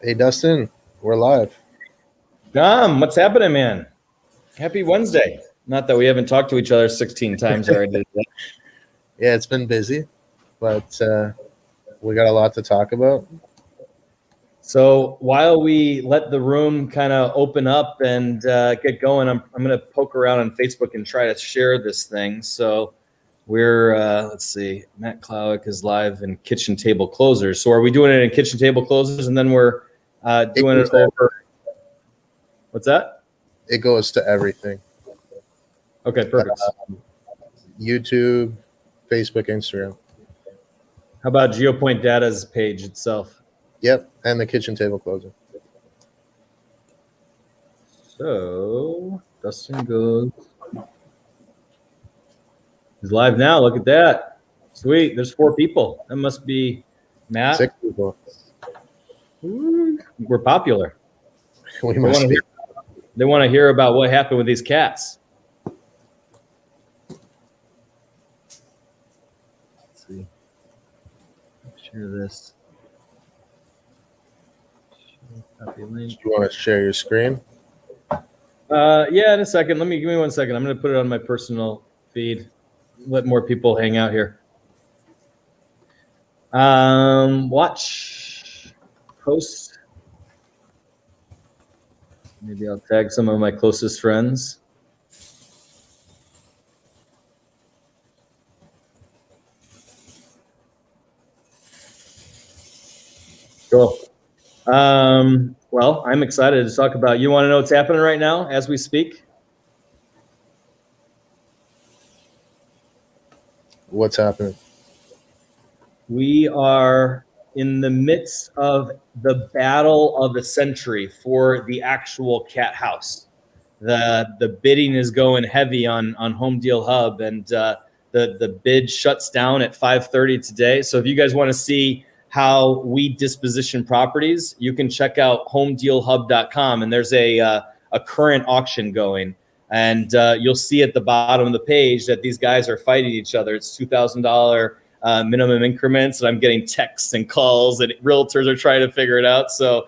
Hey, Dustin, we're live. Dom, what's happening, man? Happy Wednesday. Not that we haven't talked to each other 16 times already. Yeah, it's been busy, but we got a lot to talk about. So while we let the room kind of open up and get going, I'm going to poke around on Facebook and try to share this thing. So we're, let's see, Matt Klowick is live in Kitchen Table Closers. So are we doing it in Kitchen Table Closers and then we're doing it over? What's that? It goes to everything. Okay, perfect. YouTube, Facebook, Instagram. How about GeoPoint Data's page itself? Yep, and the kitchen table closer. So Dustin goes. He's live now. Look at that. Sweet. There's 4 people. That must be Matt. 6 people. Ooh, we're popular. We must be. They want to hear about what happened with these cats. Let's see. Share this. Copy link. Do you want to share your screen? Yeah, in a second. Give me 1 second. I'm going to put it on my personal feed. Let more people hang out here. Watch, post. Maybe I'll tag some of my closest friends. Cool. Well, I'm excited to talk about. You want to know what's happening right now as we speak? What's happening? We are in the midst of the battle of the century for the actual cat house. The bidding is going heavy on Home Deal Hub, and the bid shuts down at 5:30 today. So if you guys want to see how we disposition properties, you can check out homedealhub.com, and there's a current auction going. And you'll see at the bottom of the page that these guys are fighting each other. It's $2,000 minimum increments, and I'm getting texts and calls, and realtors are trying to figure it out. So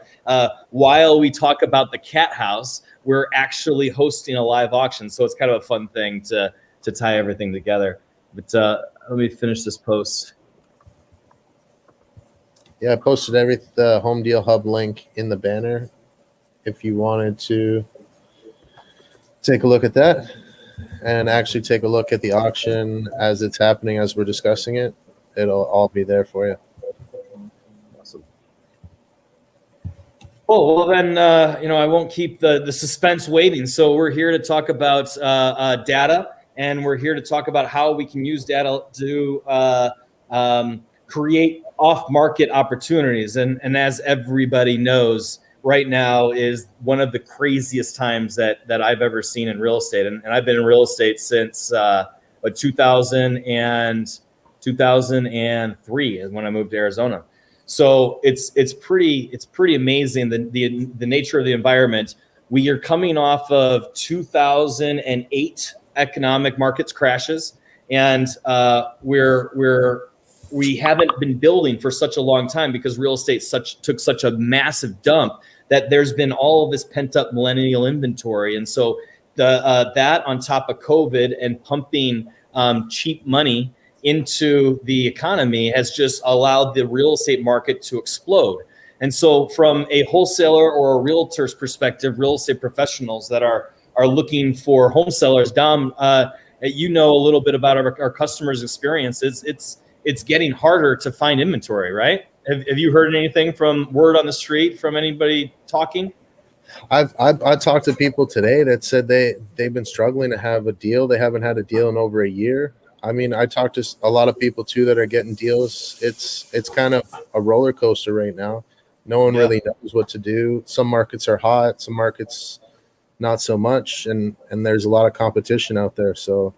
while we talk about the cat house, we're actually hosting a live auction. So it's kind of a fun thing to tie everything together. But let me finish this post. Yeah, I posted the Home Deal Hub link in the banner if you wanted to take a look at that and actually take a look at the auction as it's happening, as we're discussing it. It'll all be there for you. Awesome. Oh, well then, I won't keep the suspense waiting. So we're here to talk about data, and we're here to talk about how we can use data to create off-market opportunities. And as everybody knows, right now is one of the craziest times that I've ever seen in real estate. And I've been in real estate since 2003 is when I moved to Arizona. So it's pretty amazing the nature of the environment. We are coming off of 2008 economic markets crashes, and we haven't been building for such a long time because real estate took such a massive dump that there's been all of this pent up millennial inventory. And so that on top of COVID and pumping cheap money into the economy has just allowed the real estate market to explode. And so from a wholesaler or a realtor's perspective, real estate professionals that are looking for home sellers, Dom, you know a little bit about our customers' experiences. It's getting harder to find inventory, right? Have you heard anything from word on the street from anybody talking? I talked to people today that said they've been struggling to have a deal. They haven't had a deal in over a year. I mean, I talked to a lot of people too that are getting deals. It's kind of a roller coaster right now. No one really knows what to do. Some markets are hot, some markets not so much, and there's a lot of competition out there. So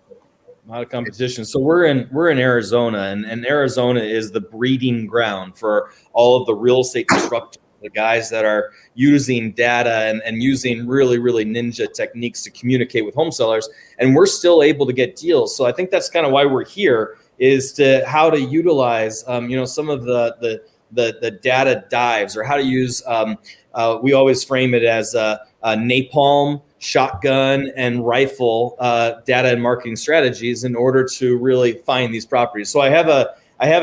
a lot of competition. So we're in Arizona, and Arizona is the breeding ground for all of the real estate disruptors, the guys that are using data and using really, really ninja techniques to communicate with home sellers. And we're still able to get deals. So I think that's kind of why we're here, is to how to utilize, some of the the data dives, or how to use. We always frame it as a napalm, shotgun, and rifle data and marketing strategies in order to really find these properties. So I have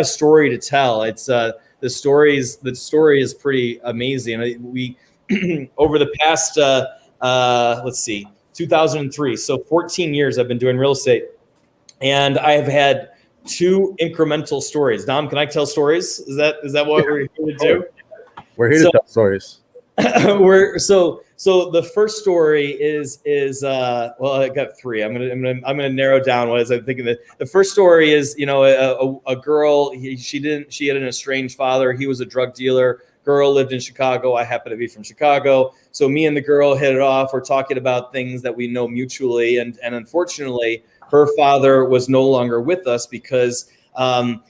a story to tell. It's the story is pretty amazing. We over the past let's see, 2003, so 14 years I've been doing real estate, and I have had 2 incremental stories. Dom, can I tell stories? Is that what we're here to do? We're here to tell stories. So the first story is well, I got 3. I'm gonna narrow down what I'm thinking. The first story is, a girl. She had an estranged father. He was a drug dealer. Girl lived in Chicago. I happen to be from Chicago. So me and the girl hit it off. We're talking about things that we know mutually, and unfortunately, her father was no longer with us because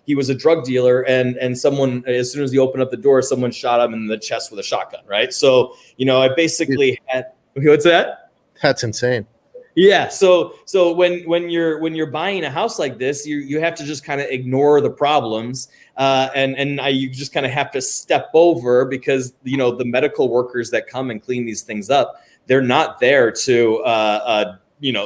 he was a drug dealer, and someone, as soon as he opened up the door, someone shot him in the chest with a shotgun, right? So, I basically had, what's that? That's insane. Yeah. So when you're buying a house like this, you have to just kind of ignore the problems, and you just kind of have to step over, because the medical workers that come and clean these things up, they're not there to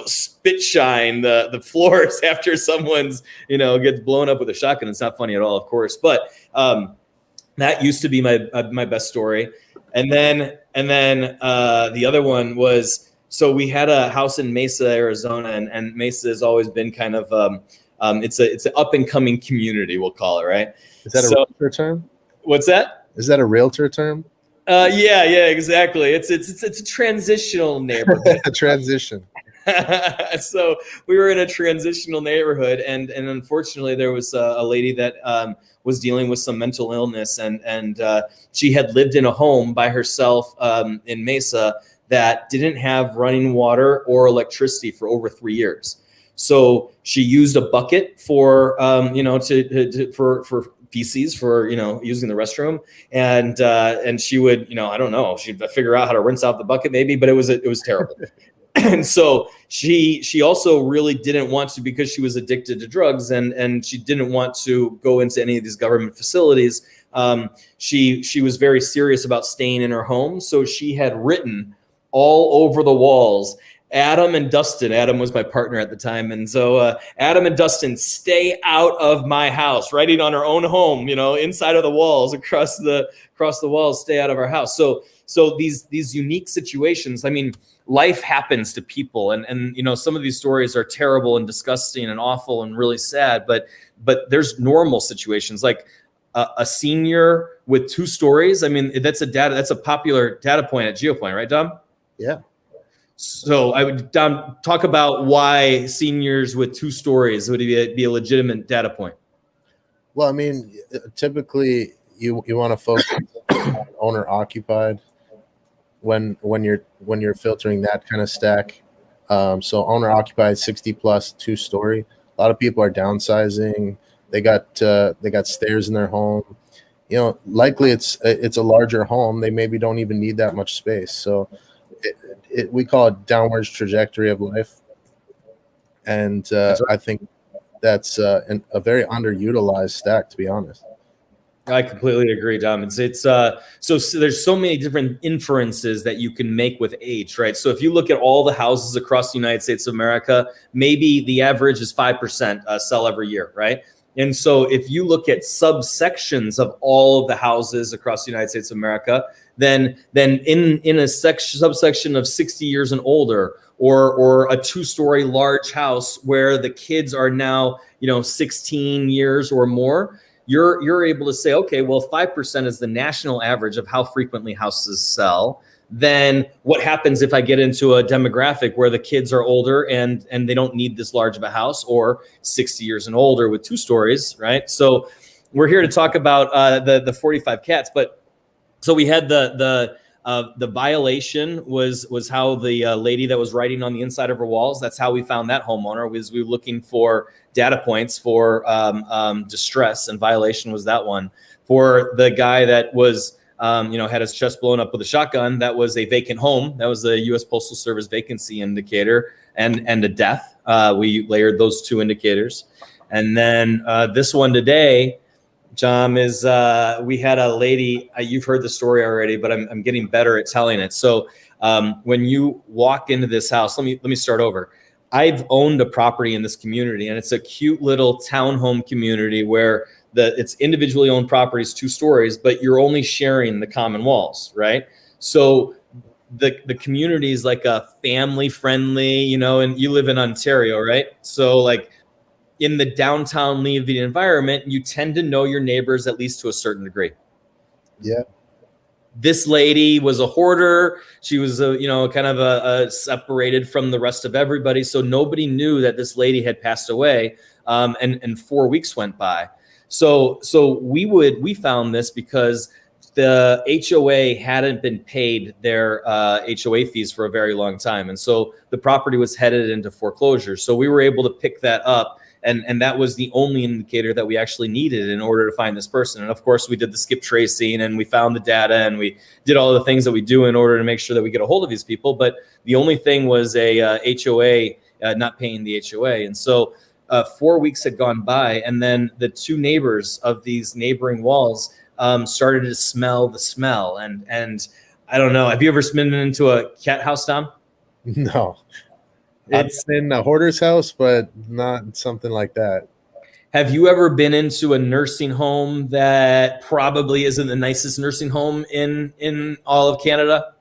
spit shine the floors after someone's gets blown up with a shotgun. It's not funny at all, of course, but that used to be my best story. And then the other one was, so we had a house in Mesa, Arizona, and Mesa has always been kind of it's an up and coming community, we'll call it, right? Is that a realtor term? What's that? Is that a realtor term? Yeah, exactly. It's a transitional neighborhood. A transition. So we were in a transitional neighborhood, and unfortunately there was a lady that was dealing with some mental illness, and she had lived in a home by herself in Mesa that didn't have running water or electricity for over 3 years. So she used a bucket for for feces, for using the restroom, and she would I don't know, she'd figure out how to rinse out the bucket maybe, but it was terrible. And so she also really didn't want to, because she was addicted to drugs, and she didn't want to go into any of these government facilities. She was very serious about staying in her home. So she had written all over the walls, Adam and Dustin. Adam was my partner at the time. And so Adam and Dustin, stay out of my house, writing on her own home, inside of the walls, across the walls, stay out of our house. So these unique situations, I mean, life happens to people, and some of these stories are terrible and disgusting and awful and really sad, but there's normal situations, like a senior with 2 stories. I mean, that's a popular data point at GeoPoint, right, Dom? Yeah. So Dom, talk about why seniors with 2 stories would be a legitimate data point. Well, I mean, typically you want to focus on owner occupied when you're filtering that kind of stack. So owner occupied 60 plus 2 story. A lot of people are downsizing. They got stairs in their home. Likely it's a larger home. They maybe don't even need that much space. So we call it downwards trajectory of life. And I think that's a very underutilized stack, to be honest. I completely agree, Dom. It's so there's so many different inferences that you can make with age, right? So if you look at all the houses across the United States of America, maybe the average is 5% sell every year, right? And so if you look at subsections of all of the houses across the United States of America, then in a subsection of 60 years and older, or a 2-story large house where the kids are now 16 years or more, you're able to say, okay, well, 5% is the national average of how frequently houses sell. Then what happens if I get into a demographic where the kids are older and they don't need this large of a house, or 60 years and older with 2 stories, right? So we're here to talk about the 45 cats. But so we had the violation was how the lady that was writing on the inside of her walls. That's how we found that homeowner. We were looking for data points for distress, and violation was that one. For the guy that was had his chest blown up with a shotgun, that was a vacant home. That was the U.S. Postal Service vacancy indicator, and a death. We layered those 2 indicators. And then this one today John, is we had a lady, you've heard the story already, but I'm getting better at telling it. So when you walk into this house, let me start over. I've owned a property in this community, and it's a cute little townhome community where it's individually owned properties, 2 stories, but you're only sharing the common walls, right? So the community is like a family friendly, you know, and you live in Ontario, right? So like in the downtown living environment, you tend to know your neighbors at least to a certain degree. Yeah. This lady was a hoarder. She was kind of a separated from the rest of everybody. So nobody knew that this lady had passed away. And 4 weeks went by. So we found this because the HOA hadn't been paid their HOA fees for a very long time. And so the property was headed into foreclosure. So we were able to pick that up. And that was the only indicator that we actually needed in order to find this person. And of course, we did the skip tracing and we found the data and we did all the things that we do in order to make sure that we get a hold of these people. But the only thing was a HOA not paying the HOA. And so 4 weeks had gone by, and then the 2 neighbors of these neighboring walls started to smell the smell. And I don't know, have you ever been into a cat house, Tom? No. It's in a hoarder's house, but not something like that. Have you ever been into a nursing home that probably isn't the nicest nursing home in all of Canada?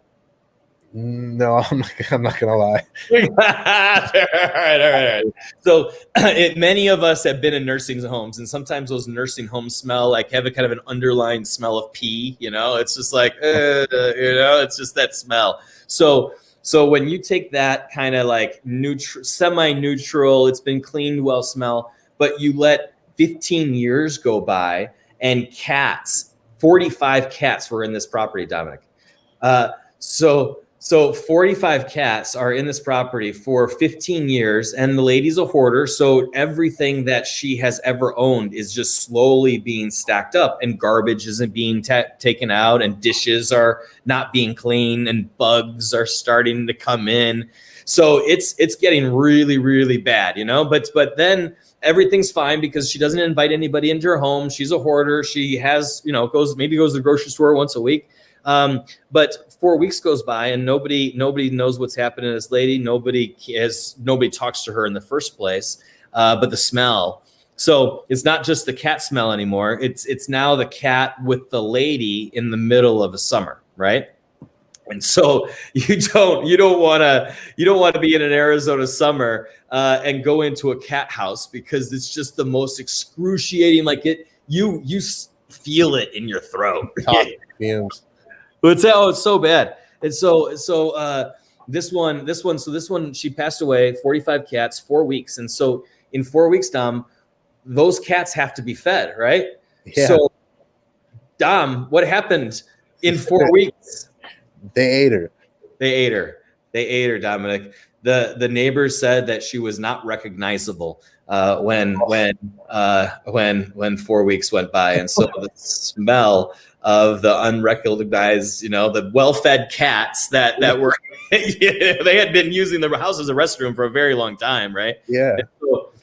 No, I'm not gonna lie. all right. So many of us have been in nursing homes, and sometimes those nursing homes smell like have a kind of an underlying smell of pee. You know, it's just like it's just that smell. So when you take that kind of like semi-neutral, it's been cleaned well smell, but you let 15 years go by and 45 cats were in this property, Dominic. So 45 cats are in this property for 15 years, and the lady's a hoarder. So everything that she has ever owned is just slowly being stacked up, and garbage isn't being taken out, and dishes are not being cleaned, and bugs are starting to come in. So it's getting really, really bad, you know, but then everything's fine because she doesn't invite anybody into her home. She's a hoarder. She has, goes to the grocery store once a week. But 4 weeks goes by and nobody knows what's happening to this lady. Nobody talks to her in the first place. But the smell. So it's not just the cat smell anymore. It's now the cat with the lady in the middle of a summer, right? And so you don't want to be in an Arizona summer and go into a cat house because it's just the most excruciating. Like you feel it in your throat. Fumes. It's so bad. And so this one, she passed away, 45 cats, 4 weeks. And so in 4 weeks, Dom, those cats have to be fed, right? Yeah. So Dom, what happened in 4 weeks? They ate her. They ate her, Dominic. The neighbors said that she was not recognizable when 4 weeks went by. And so the smell of the unrecognized, the well-fed cats that were, they had been using the house as a restroom for a very long time, right? Yeah.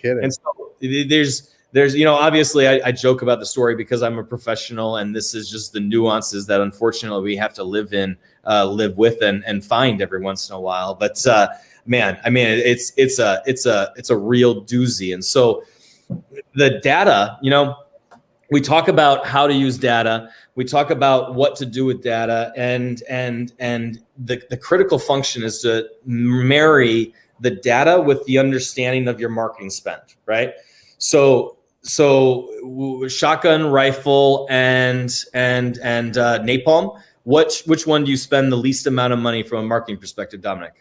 And so there's, obviously I joke about the story because I'm a professional, and this is just the nuances that unfortunately we have to live with and find every once in a while. But man, I mean, it's a real doozy. And so the data, we talk about how to use data. We talk about what to do with data, and the critical function is to marry the data with the understanding of your marketing spend, right? So shotgun, rifle, and napalm. Which one do you spend the least amount of money from a marketing perspective, Dominic?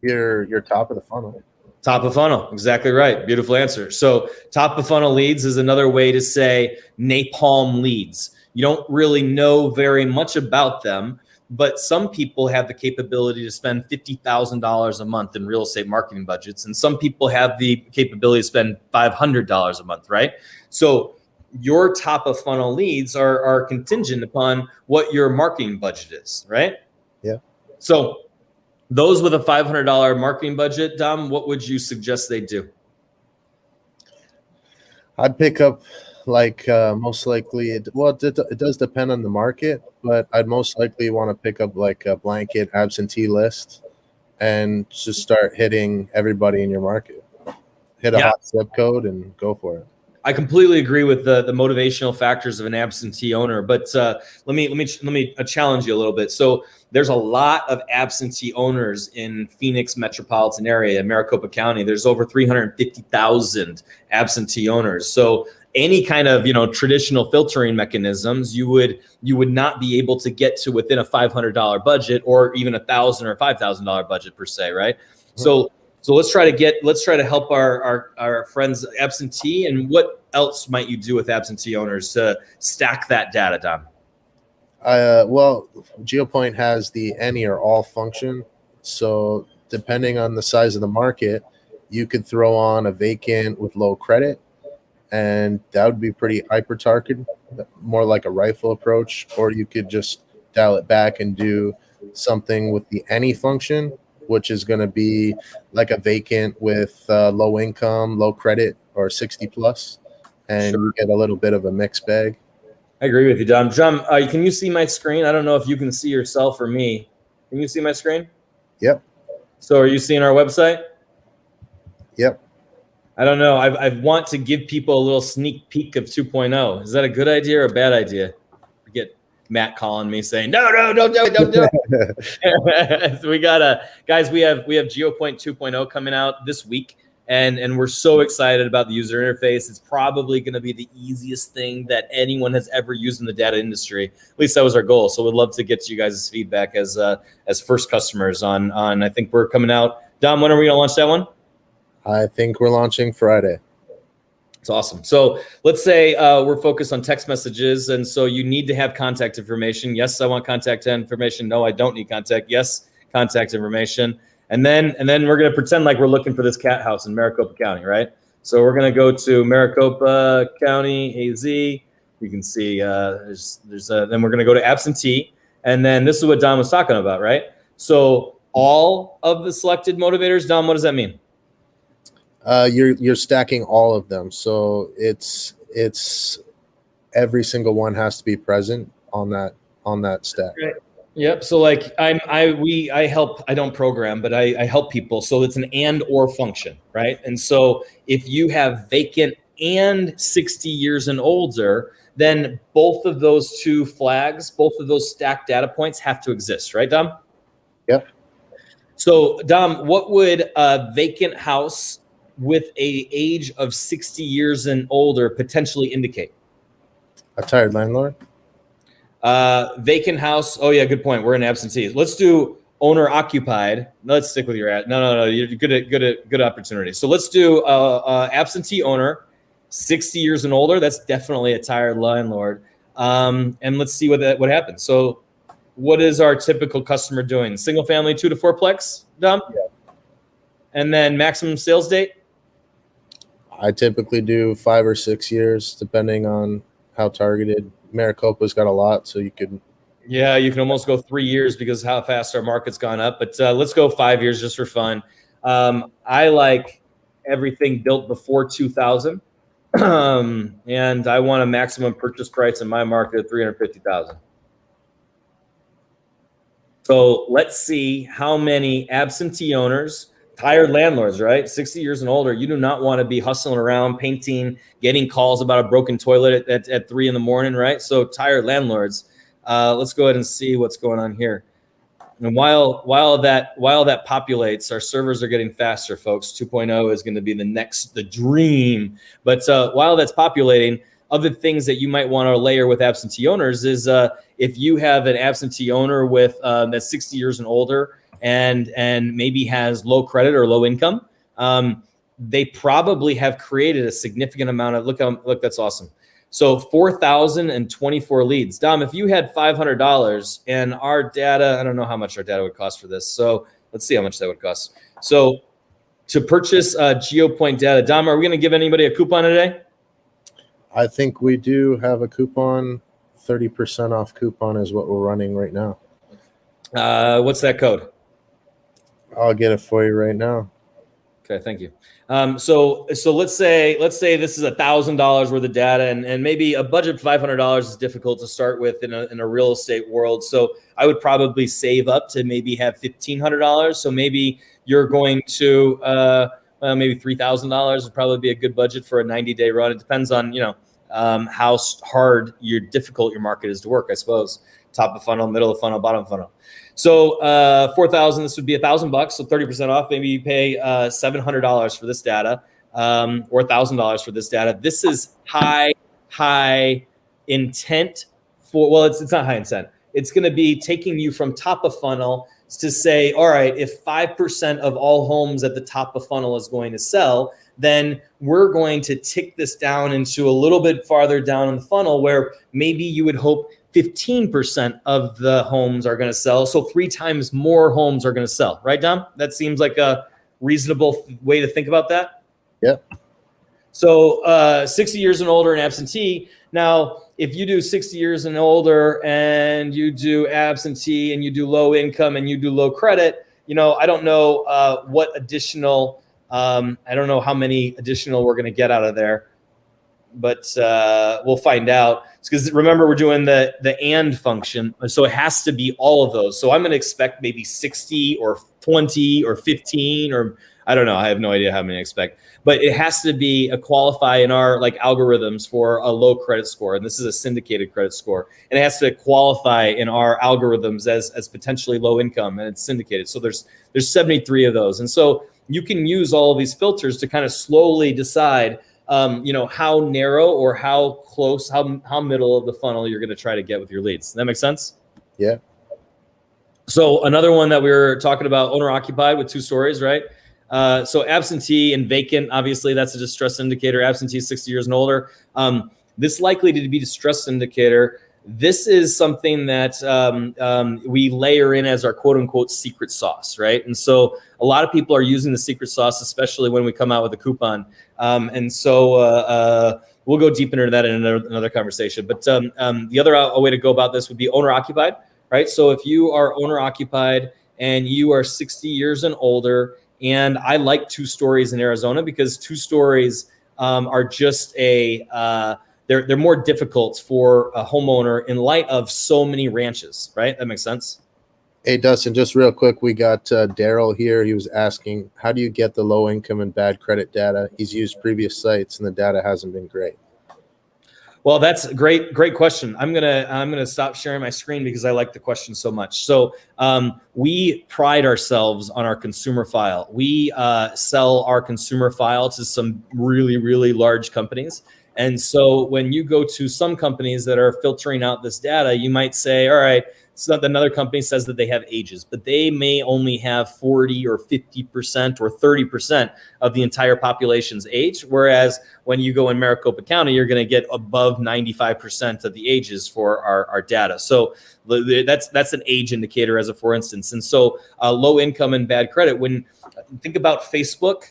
You're top of the funnel. Top of funnel, exactly right. Beautiful answer. So top of funnel leads is another way to say napalm leads. You don't really know very much about them, but some people have the capability to spend $50,000 a month in real estate marketing budgets, and some people have the capability to spend $500 a month, right? So your top of funnel leads are contingent upon what your marketing budget is, right? Yeah. So those with a $500 marketing budget, Dom, what would you suggest they do? I'd pick up Like most likely, it does depend on the market, but I'd most likely want to pick up like a blanket absentee list and just start hitting everybody in your market. Hit a Yeah, hot zip code and go for it. I completely agree with the motivational factors of an absentee owner, but let me challenge you a little bit. So there's a lot of absentee owners in Phoenix metropolitan area, Maricopa County. There's over 350,000 absentee owners. So any kind of traditional filtering mechanisms, you would not be able to get to within a $500 budget or even $1,000 or $5,000 budget per se, right? So let's try to help our friends absentee. And what else might you do with absentee owners to stack that data, Dom? Well, GeoPoint has the any or all function. So depending on the size of the market, you could throw on a vacant with low credit, and that would be pretty hyper targeted, more like a rifle approach. Or you could just dial it back and do something with the any function, which is going to be like a vacant with low income, low credit, or 60 plus, and Sure. you get a little bit of a mixed bag. I agree with you, Dom. John, can you see my screen? I don't know if you can see yourself or me. Can you see my screen? Yep. So are you seeing our website? Yep. I don't know. I want to give people a little sneak peek of 2.0. Is that a good idea or a bad idea? I get Matt calling me saying, no, don't do it, don't do it. So we got guys, we have GeoPoint 2.0 coming out this week. And we're so excited about the user interface. It's probably going to be the easiest thing that anyone has ever used in the data industry. At least that was our goal. So we'd love to get you guys' feedback as first customers on. I think we're coming out. Dom, when are we going to launch that one? I think we're launching Friday. It's awesome. So let's say we're focused on text messages, and so you need to have contact information. Yes, I want contact information. No, I don't need contact. Yes, contact information. And then we're going to pretend like we're looking for this cat house in Maricopa County, right? So we're going to go to Maricopa County, AZ. You can see then we're going to go to absentee. And then this is what Don was talking about, right? So all of the selected motivators, Don, what does that mean? You're stacking all of them. So it's every single one has to be present on that stack. Right. Yep. So like I help, I don't program, but I help people. So it's an and or function, right? And so if you have vacant and 60 years and older, then both of those two flags, both of those stacked data points have to exist, right, Dom? Yep. So Dom, what would a vacant house with a age of 60 years and older potentially indicate? A tired landlord. Vacant house. Oh yeah, good point. We're in absentees. Let's do owner occupied. Let's stick with your ad. No. You're good opportunity. So let's do absentee owner, 60 years and older. That's definitely a tired landlord. And let's see what happens. So, what is our typical customer doing? Single family, 2 to 4 plex, Dom? Yeah. And then maximum sales date? I typically do 5 or 6 years, depending on how targeted. Maricopa's got a lot, so you could. Yeah, you can almost go 3 years because how fast our market's gone up. But let's go 5 years just for fun. I like everything built before 2000, and I want a maximum purchase price in my market of $350,000. So let's see how many absentee owners, tired landlords, right? 60 years and older. You do not want to be hustling around, painting, getting calls about a broken toilet at 3 in the morning, right? So tired landlords. Let's go ahead and see what's going on here. And while that populates, our servers are getting faster, folks. 2.0 is going to be the dream. But while that's populating, other things that you might want to layer with absentee owners is if you have an absentee owner with that's 60 years and older and maybe has low credit or low income, they probably have created a significant amount of look. That's awesome. So 4,024 leads. Dom, if you had $500 and our data, I don't know how much our data would cost for this. So let's see how much that would cost. So to purchase GeoPoint data, Dom, are we going to give anybody a coupon today? I think we do have a coupon. 30% off coupon is what we're running right now. What's that code? I'll get it for you right now. Okay, thank you. So let's say this is $1,000 worth of data, and maybe a budget of $500 is difficult to start with in a real estate world. So I would probably save up to maybe have $1,500. So maybe you're going to maybe $3,000 would probably be a good budget for a 90-day run. It depends on how hard difficult your market is to work, I suppose. Top of funnel, middle of funnel, bottom of funnel. So 4,000, this would be $1,000. So 30% off. Maybe you pay $700 for this data, or $1,000 for this data. This is high intent for. Well, it's not high intent. It's going to be taking you from top of funnel to say, all right, if 5% of all homes at the top of funnel is going to sell, then we're going to tick this down into a little bit farther down in the funnel where maybe you would hope 15% of the homes are going to sell. So 3 times more homes are going to sell. Right, Dom? That seems like a reasonable way to think about that. Yeah. So 60 years and older and absentee. Now, if you do 60 years and older and you do absentee and you do low income and you do low credit, I don't know what additional, I don't know how many additional we're going to get out of there, but we'll find out. Because remember, we're doing the and function, so it has to be all of those. So I'm going to expect maybe 60 or 20 or 15 or I don't know. I have no idea how many I expect, but it has to be a qualify in our algorithms for a low credit score, and this is a syndicated credit score, and it has to qualify in our algorithms as potentially low income, and it's syndicated. So there's 73 of those, and so you can use all of these filters to kind of slowly decide how narrow or how close, how middle of the funnel you're going to try to get with your leads. Does that make sense? Yeah. So another one that we were talking about, owner occupied with 2 stories, right? So absentee and vacant, obviously that's a distress indicator. Absentee 60 years and older. This likely to be distress indicator. This is something that we layer in as our quote unquote secret sauce, right? And so a lot of people are using the secret sauce, especially when we come out with a coupon. And so we'll go deep into that in another conversation. But the other way to go about this would be owner occupied, right? So if you are owner occupied and you are 60 years and older, and I like 2 stories in Arizona because 2 stories are just they're more difficult for a homeowner in light of so many ranches, right? That makes sense. Hey, Dustin, just real quick, we got Daryl here. He was asking, how do you get the low income and bad credit data? He's used previous sites and the data hasn't been great. Well, that's a great question. I'm gonna stop sharing my screen because I like the question so much. So we pride ourselves on our consumer file. We sell our consumer file to some really, really large companies. And so when you go to some companies that are filtering out this data, you might say, all right, so another company says that they have ages, but they may only have 40 or 50% or 30% of the entire population's age. Whereas when you go in Maricopa County, you're going to get above 95% of the ages for our data. So that's an age indicator as a for instance. And so low income and bad credit, when think about Facebook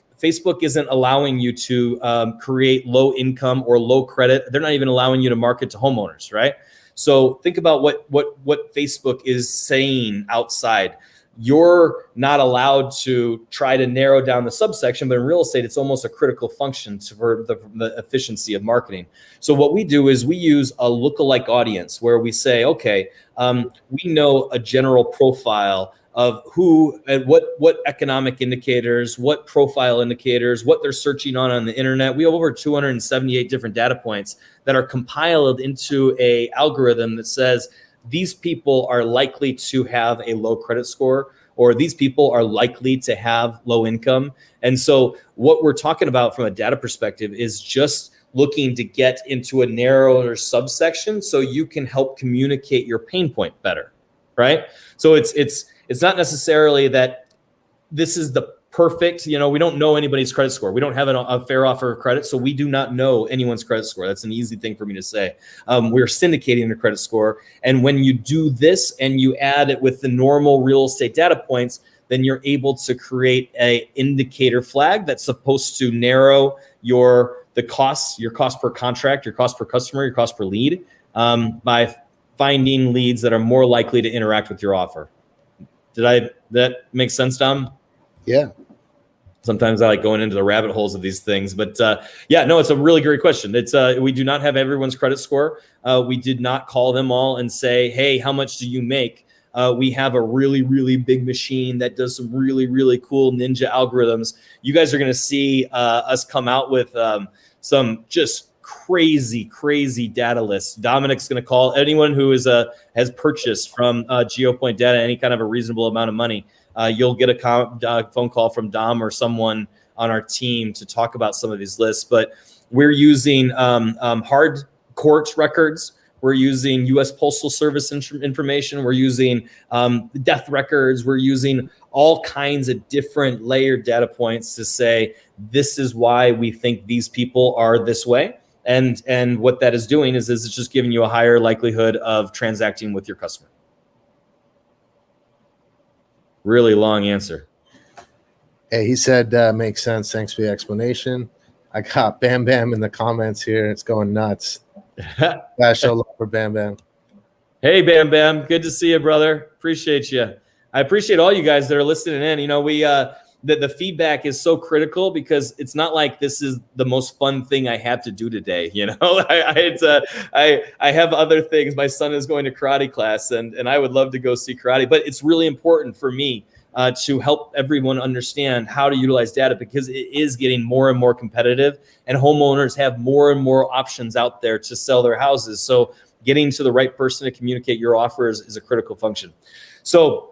isn't allowing you to create low income or low credit. They're not even allowing you to market to homeowners, right? So think about what Facebook is saying outside. You're not allowed to try to narrow down the subsection, but in real estate, it's almost a critical function for the efficiency of marketing. So what we do is we use a lookalike audience where we say, okay, we know a general profile of who and what economic indicators, what profile indicators, what they're searching on the internet. We have over 278 different data points that are compiled into a algorithm that says these people are likely to have a low credit score, or these people are likely to have low income. And so what we're talking about from a data perspective is just looking to get into a narrower subsection so you can help communicate your pain point better, right? So it's not necessarily that this is the perfect, we don't know anybody's credit score. We don't have a fair offer of credit, so we do not know anyone's credit score. That's an easy thing for me to say. We're syndicating the credit score. And when you do this and you add it with the normal real estate data points, then you're able to create a indicator flag that's supposed to narrow your cost per contract, your cost per customer, your cost per lead, by finding leads that are more likely to interact with your offer. That make sense, Dom? Yeah. Sometimes I like going into the rabbit holes of these things, but yeah, no, it's a really great question. It's we do not have everyone's credit score. We did not call them all and say, hey, how much do you make? We have a really, really big machine that does some really, really cool ninja algorithms. You guys are going to see us come out with some just crazy data lists. Dominic's going to call anyone who is has purchased from GeoPoint Data any kind of a reasonable amount of money. You'll get a phone call from Dom or someone on our team to talk about some of these lists. But we're using hard court records. We're using U.S. Postal Service information. We're using death records. We're using all kinds of different layered data points to say, this is why we think these people are this way. And what that is doing is it's just giving you a higher likelihood of transacting with your customer. Really long answer. Hey, he said makes sense. Thanks for the explanation. I got Bam Bam in the comments here. It's going nuts. Show love for Bam Bam. Hey, Bam Bam. Good to see you, brother. Appreciate you. I appreciate all you guys that are listening in. You know, we the feedback is so critical because it's not like this is the most fun thing I have to do today. You know, I have other things. My son is going to karate class, and I would love to go see karate. But it's really important for me to help everyone understand how to utilize data because it is getting more and more competitive, and homeowners have more and more options out there to sell their houses. So getting to the right person to communicate your offers is a critical function. So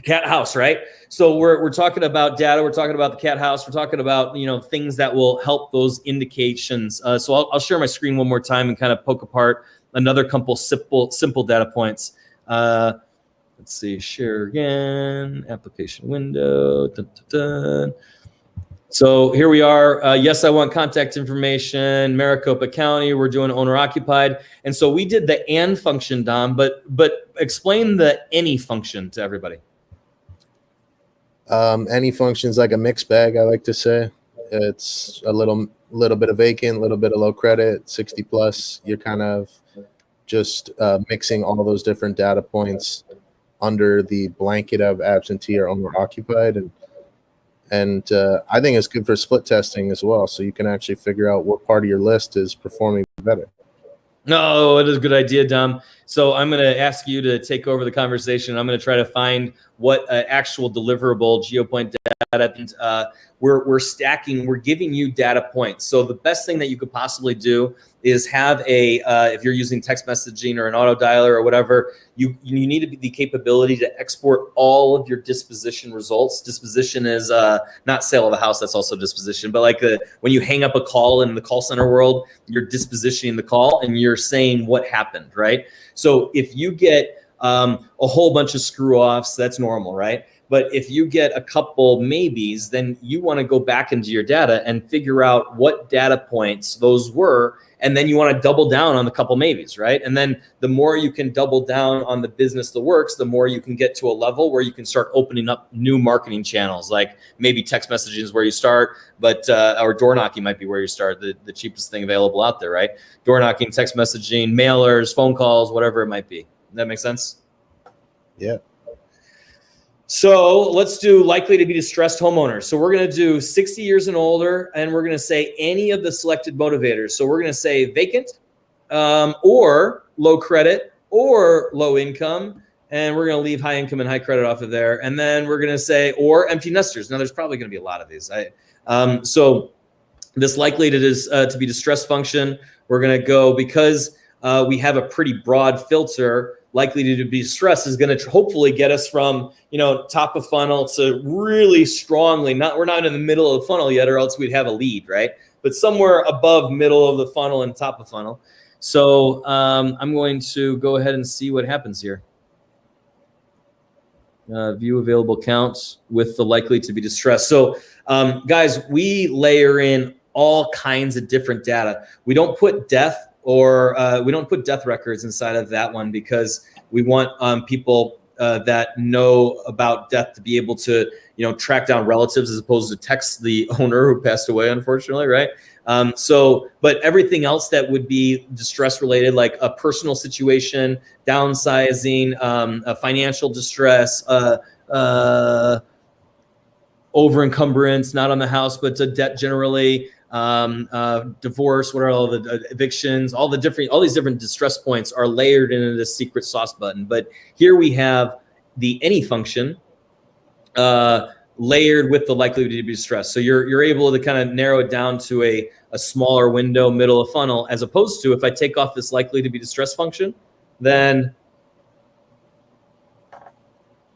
cat house, right? So we're talking about data. We're talking about the cat house. We're talking about, you know, things that will help those indications. So I'll share my screen one more time and kind of poke apart another couple simple data points. Let's see, share again, application window. Dun, dun, dun. So here we are. Yes, I want contact information, Maricopa County. We're doing owner occupied. And so we did the and function, Dom, but explain the any function to everybody. Any function's like a mixed bag, I like to say. It's a little bit of vacant, a little bit of low credit, 60 plus. You're kind of just mixing all those different data points under the blanket of absentee or owner occupied. And I think it's good for split testing as well. So you can actually figure out what part of your list is performing better. No, it is a good idea, Dom. So I'm going to ask you to take over the conversation. I'm going to try to find what actual deliverable GeoPoint data. We're stacking. We're giving you data points. So the best thing that you could possibly do is have if you're using text messaging or an auto dialer or whatever, you need the capability to export all of your disposition results. Disposition is not sale of a house. That's also disposition. But like when you hang up a call in the call center world, you're dispositioning the call and you're saying what happened, right? So if you get a whole bunch of screw offs, that's normal, right? But if you get a couple maybes, then you want to go back into your data and figure out what data points those were. And then you want to double down on the couple maybes, right? And then the more you can double down on the business that works, the more you can get to a level where you can start opening up new marketing channels. Like maybe text messaging is where you start, but or door knocking might be where you start, the cheapest thing available out there, right? Door knocking, text messaging, mailers, phone calls, whatever it might be. Does that make sense? Yeah. So let's do likely to be distressed homeowners. So we're going to do 60 years and older, and we're going to say any of the selected motivators. So we're going to say vacant or low credit or low income, and we're going to leave high income and high credit off of there. And then we're going to say or empty nesters. Now there's probably going to be a lot of these. So this likely to be distressed function, we're going to go because we have a pretty broad filter. Likely to be distressed is going to hopefully get us from, top of funnel to really strongly, we're not in the middle of the funnel yet, or else we'd have a lead, right? But somewhere above middle of the funnel and top of funnel. So I'm going to go ahead and see what happens here. View available counts with the likely to be distressed. So guys, we layer in all kinds of different data. We don't put death or we don't put death records inside of that one because we want people that know about death to be able to, track down relatives as opposed to text the owner who passed away, unfortunately, right? But everything else that would be distress related, like a personal situation, downsizing, financial distress, over encumbrance, not on the house, but to debt generally, divorce, what are all the evictions, all these different distress points are layered into this secret sauce button. But here we have the any function layered with the likelihood to be distressed. So you're able to kind of narrow it down to a smaller window, middle of funnel, as opposed to if I take off this likely to be distressed function, then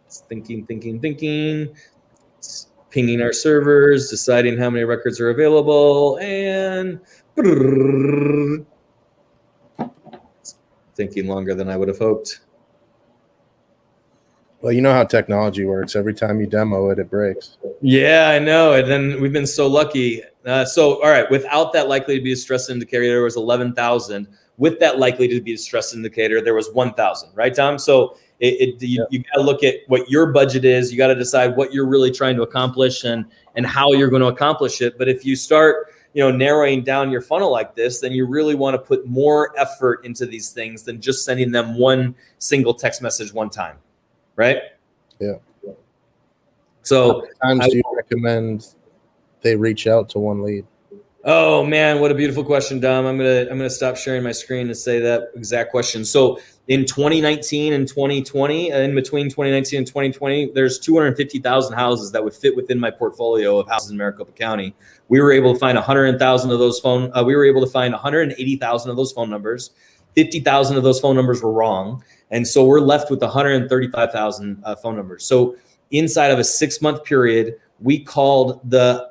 it's thinking, it's pinging our servers, deciding how many records are available, and thinking longer than I would have hoped. Well, you know how technology works. Every time you demo it, it breaks. Yeah, I know. And then we've been so lucky. All right, without that likely to be a stress indicator, there was 11,000. With that likely to be a stress indicator, there was 1,000, right, Tom? So you got to look at what your budget is. You got to decide what you're really trying to accomplish and how you're going to accomplish it. But if you start, narrowing down your funnel like this, then you really want to put more effort into these things than just sending them one single text message one time, right? Yeah. So how many times do you recommend they reach out to one lead? Oh man, what a beautiful question, Dom. I'm gonna stop sharing my screen to say that exact question. So in 2019 and 2020, in between 2019 and 2020, there's 250,000 houses that would fit within my portfolio of houses in Maricopa County. We were able to find 100,000 of those we were able to find 180,000 of those phone numbers. 50,000 of those phone numbers were wrong, and so we're left with 135,000 phone numbers. So inside of a 6-month period, we called the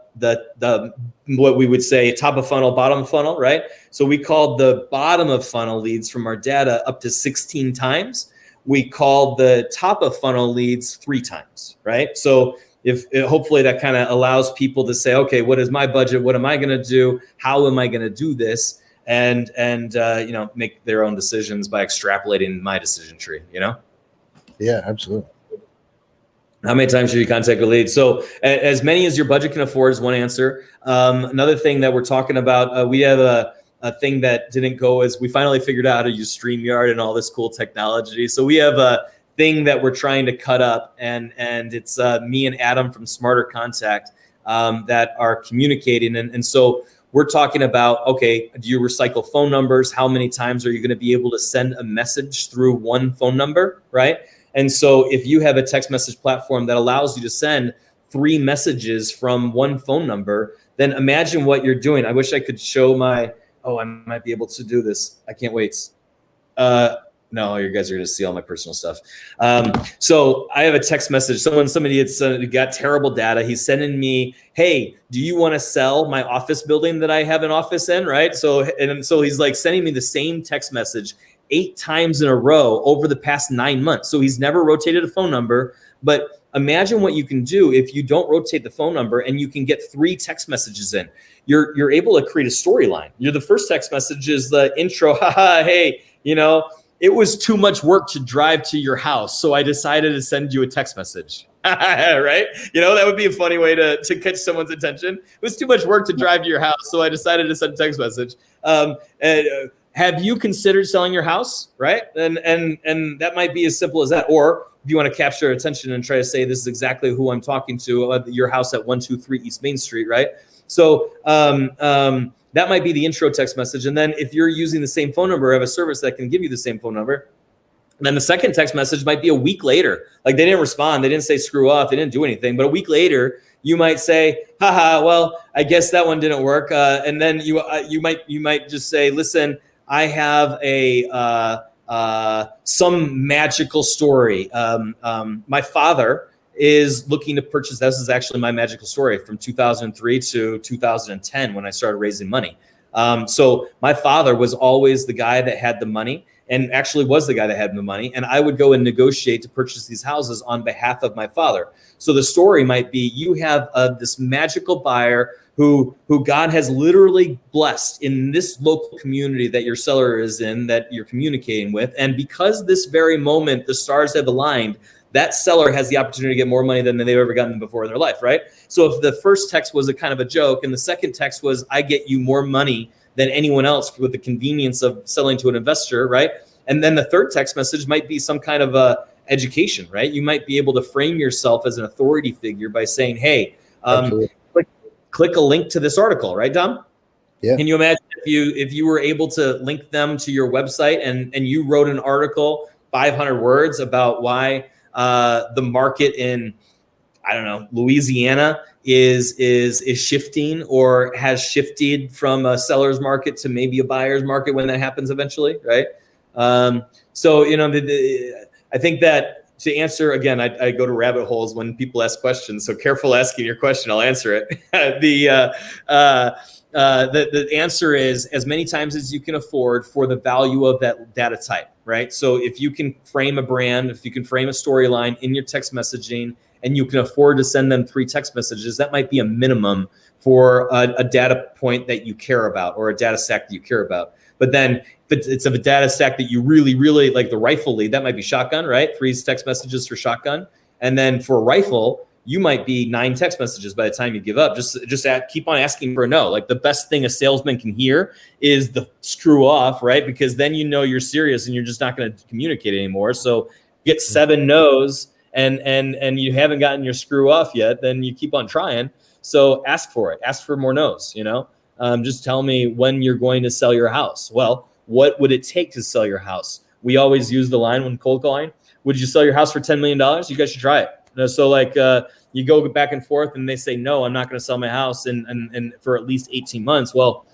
what we would say top of funnel, bottom of funnel, right? So we called the bottom of funnel leads from our data up to 16 times. We called the top of funnel leads 3 times, right? So hopefully that kind of allows people to say, okay, what is my budget? What am I going to do? How am I going to do this? And make their own decisions by extrapolating my decision tree, Yeah, absolutely. How many times should you contact a lead? So as many as your budget can afford is one answer. Another thing that we're talking about, we have a thing that didn't go as we finally figured out how to use StreamYard and all this cool technology. So we have a thing that we're trying to cut up, and it's me and Adam from Smarter Contact that are communicating. And so we're talking about, okay, do you recycle phone numbers? How many times are you going to be able to send a message through one phone number, right? And so if you have a text message platform that allows you to send 3 messages from one phone number, then imagine what you're doing. I wish I could show I might be able to do this. I can't wait. No, you guys are going to see all my personal stuff. So I have a text message. Somebody had got terrible data. He's sending me, hey, do you want to sell my office building that I have an office in, right? So he's like sending me the same text message 8 times in a row over the past 9 months. So he's never rotated a phone number, but imagine what you can do if you don't rotate the phone number and you can get 3 text messages in. You're able to create a storyline. The first text message is the intro, haha, hey, it was too much work to drive to your house, so I decided to send you a text message. Right? That would be a funny way to catch someone's attention. It was too much work to drive to your house, so I decided to send a text message. Have you considered selling your house? Right? And that might be as simple as that. Or if you want to capture attention and try to say, this is exactly who I'm talking to, your house at 123 East Main Street, right? So that might be the intro text message. And then if you're using the same phone number, have a service that can give you the same phone number, then the second text message might be a week later. Like they didn't respond. They didn't say screw off. They didn't do anything. But a week later, you might say, haha, well, I guess that one didn't work. And then you might just say, listen, I have some magical story. My father is looking to purchase. This is actually my magical story from 2003 to 2010 when I started raising money. So my father was always the guy that had the money, and actually was the guy that had the money. And I would go and negotiate to purchase these houses on behalf of my father. So the story might be you have this magical buyer who God has literally blessed in this local community that your seller is in, that you're communicating with. And because this very moment, the stars have aligned, that seller has the opportunity to get more money than they've ever gotten before in their life, right? So if the first text was a kind of a joke and the second text was, I get you more money than anyone else with the convenience of selling to an investor, right? And then the third text message might be some kind of education, right? You might be able to frame yourself as an authority figure by saying, hey, Absolutely. Click a link to this article, right, Dom? Yeah. Can you imagine if you were able to link them to your website and you wrote an article, 500 words about why the market in, I don't know, Louisiana is shifting or has shifted from a seller's market to maybe a buyer's market when that happens eventually, right? So I think that to answer again, I go to rabbit holes when people ask questions. So careful asking your question, I'll answer it. The answer is as many times as you can afford for the value of that data type, right? So if you can frame a brand, if you can frame a storyline in your text messaging, and you can afford to send them 3 text messages, that might be a minimum for a data point that you care about or a data stack that you care about. But then if it's a data stack that you really, really like, the rifle lead, that might be shotgun, right? 3 text messages for shotgun. And then for a rifle, you might be 9 text messages by the time you give up. Just keep on asking for a no. Like the best thing a salesman can hear is the screw off, right? Because then you're serious and you're just not going to communicate anymore. So get 7 no's and you haven't gotten your screw off yet, then you keep on trying. So ask for it. Ask for more no's, just tell me when you're going to sell your house. Well, what would it take to sell your house? We always use the line when cold calling. Would you sell your house for $10 million? You guys should try it. So you go back and forth and they say, no, I'm not going to sell my house and for at least 18 months. Well,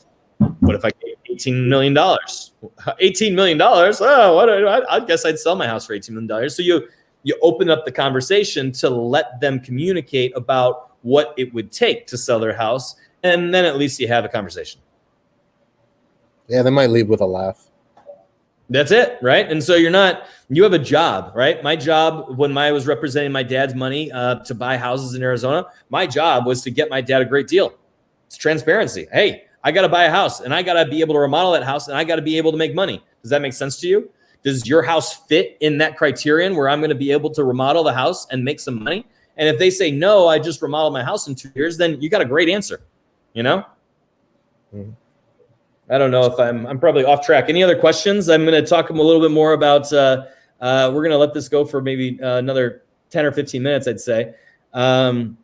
what if I get $18 million? $18 million? Oh, I guess I'd sell my house for $18 million. So you open up the conversation to let them communicate about what it would take to sell their house. And then at least you have a conversation. Yeah, they might leave with a laugh. That's it, right? And so you have a job, right? My job when I was representing my dad's money to buy houses in Arizona, my job was to get my dad a great deal. It's transparency. Hey, I got to buy a house and I got to be able to remodel that house and I got to be able to make money. Does that make sense to you? Does your house fit in that criterion where I'm going to be able to remodel the house and make some money? And if they say, no, I just remodeled my house in 2 years, then you got a great answer, Mm-hmm. I don't know if I'm probably off track. Any other questions? I'm going to talk a little bit more about, we're going to let this go for maybe another 10 or 15 minutes, I'd say.